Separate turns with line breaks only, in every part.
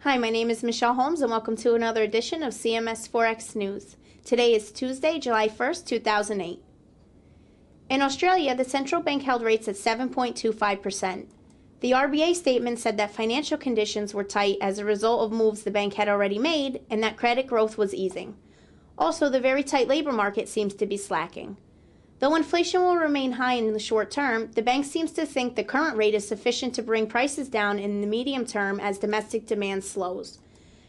Hi, my name is Michelle Holmes, and welcome to another edition of CMS Forex News. Today is Tuesday, July 1st, 2008. In Australia, the central bank held rates at 7.25%. The RBA statement said that financial conditions were tight as a result of moves the bank had already made and that credit growth was easing. Also, the very tight labor market seems to be slacking. Though inflation will remain high in the short term, the bank seems to think the current rate is sufficient to bring prices down in the medium term as domestic demand slows.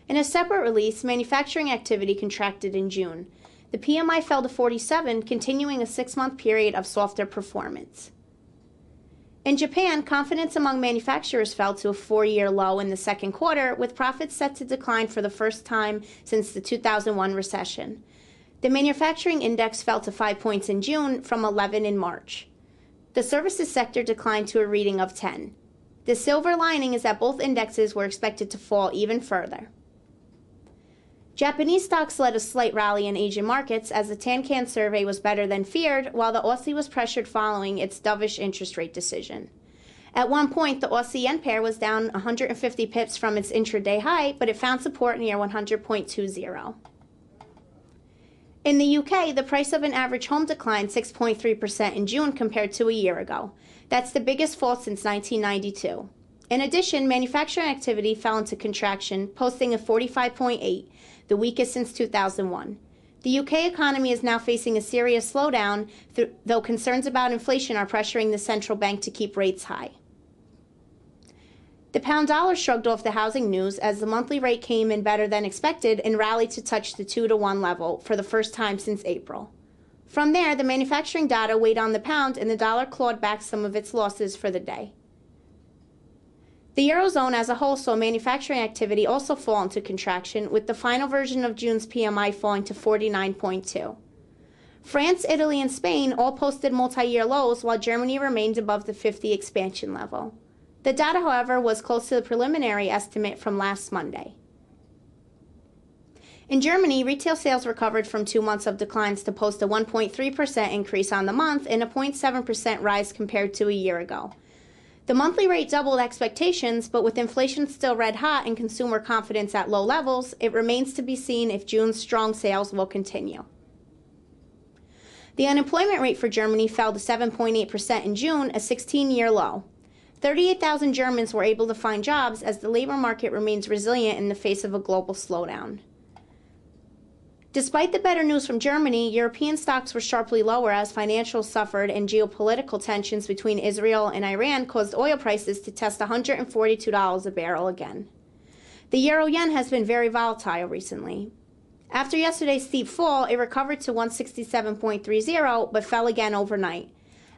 In a separate release, manufacturing activity contracted in June. The PMI fell to 47, continuing a 6-month period of softer performance. In Japan, confidence among manufacturers fell to a 4-year low in the second quarter, with profits set to decline for the first time since the 2001 recession. The manufacturing index fell to 5 points in June from 11 in March. The services sector declined to a reading of 10. The silver lining is that both indexes were expected to fall even further. Japanese stocks led a slight rally in Asian markets as the Tankan survey was better than feared, while the Aussie was pressured following its dovish interest rate decision. At one point, the Aussie yen pair was down 150 pips from its intraday high, but it found support near 100.20. In the UK, the price of an average home declined 6.3% in June compared to a year ago. That's the biggest fall since 1992. In addition, manufacturing activity fell into contraction, posting a 45.8, the weakest since 2001. The UK economy is now facing a serious slowdown, though concerns about inflation are pressuring the central bank to keep rates high. The pound dollar shrugged off the housing news as the monthly rate came in better than expected and rallied to touch the 2-to-1 level for the first time since April. From there, the manufacturing data weighed on the pound and the dollar clawed back some of its losses for the day. The Eurozone as a whole saw manufacturing activity also fall into contraction, with the final version of June's PMI falling to 49.2. France, Italy, and Spain all posted multi-year lows, while Germany remained above the 50 expansion level. The data, however, was close to the preliminary estimate from last Monday. In Germany, retail sales recovered from 2 months of declines to post a 1.3% increase on the month and a 0.7% rise compared to a year ago. The monthly rate doubled expectations, but with inflation still red hot and consumer confidence at low levels, it remains to be seen if June's strong sales will continue. The unemployment rate for Germany fell to 7.8% in June, a 16-year low. 38,000 Germans were able to find jobs as the labor market remains resilient in the face of a global slowdown. Despite the better news from Germany, European stocks were sharply lower as financials suffered and geopolitical tensions between Israel and Iran caused oil prices to test $142 a barrel again. The euro-yen has been very volatile recently. After yesterday's steep fall, it recovered to 167.30 but fell again overnight.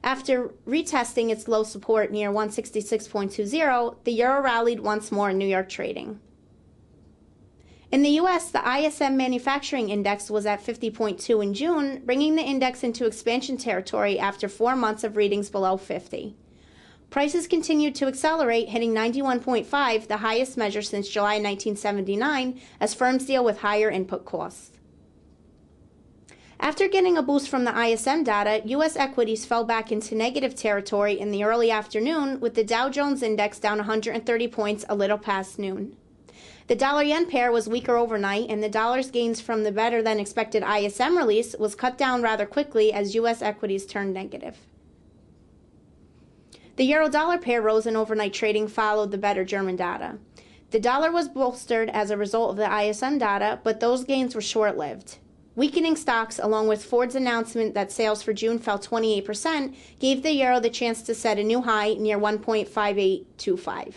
After retesting its low support near 166.20, the euro rallied once more in New York trading. In the U.S., the ISM Manufacturing Index was at 50.2 in June, bringing the index into expansion territory after 4 months of readings below 50. Prices continued to accelerate, hitting 91.5, the highest measure since July 1979, as firms deal with higher input costs. After getting a boost from the ISM data, U.S. equities fell back into negative territory in the early afternoon, with the Dow Jones Index down 130 points a little past noon. The dollar-yen pair was weaker overnight, and the dollar's gains from the better-than-expected ISM release was cut down rather quickly as U.S. equities turned negative. The euro-dollar pair rose in overnight trading followed the better German data. The dollar was bolstered as a result of the ISM data, but those gains were short-lived. Weakening stocks, along with Ford's announcement that sales for June fell 28%, gave the euro the chance to set a new high near 1.5825.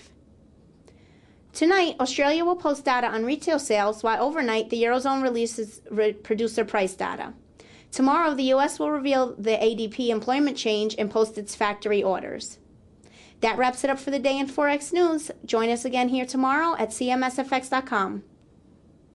Tonight, Australia will post data on retail sales, while overnight the Eurozone releases producer price data. Tomorrow, the U.S. will reveal the ADP employment change and post its factory orders. That wraps it up for the day in Forex News. Join us again here tomorrow at cmsfx.com.